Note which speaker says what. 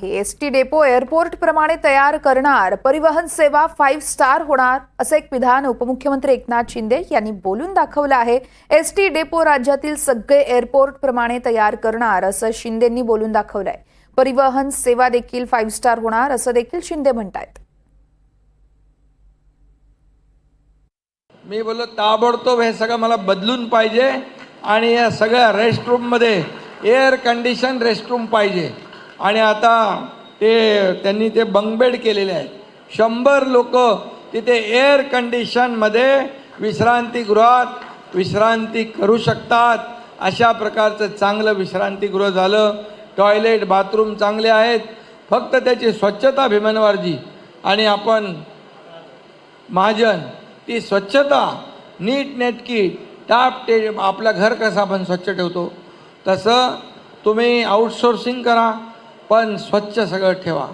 Speaker 1: ST depot airport प्रमाणे तयार करणार, परिवहन सेवा 5 स्टार होणार, असं एक विधान उपमुख्यमंत्री एकनाथ शिंदे यांनी बोलून दाखवलं आहे। एसटी डेपो राज्यातील सगळे एअरपोर्ट प्रमाणे तयार करणार, असं शिंदेंनी बोलून दाखवलंय। परिवहन सेवा देखील 5 स्टार होणार, असं देखील शिंदे म्हणतायत।
Speaker 2: मी बोललो ताबडतोब हे सगळं मला बदलून पाहिजे आणि या सगळ्या रेस्टरूम मध्ये एअर कंडिशन रेस्टरूम पाहिजे। आणि आता त्यांनी ते बंकबेड केलेले आहेत। 100 लोक तिथे एअर कंडिशन मध्ये विश्रांतीगृहात विश्रांती करू शकतात। अशा प्रकारचं चांगलं विश्रांतीगृह झालं। टॉयलेट बाथरूम चांगले आहेत, फक्त त्याची स्वच्छता भीमनवारजी आणि आपण महाजन ती स्वच्छता नीटनेटकी टाप आपलं घर कसं आपण स्वच्छ ठेवतो तसं तुम्ही आउटसोर्सिंग करा, पण स्वच्छ सगळं ठेवा।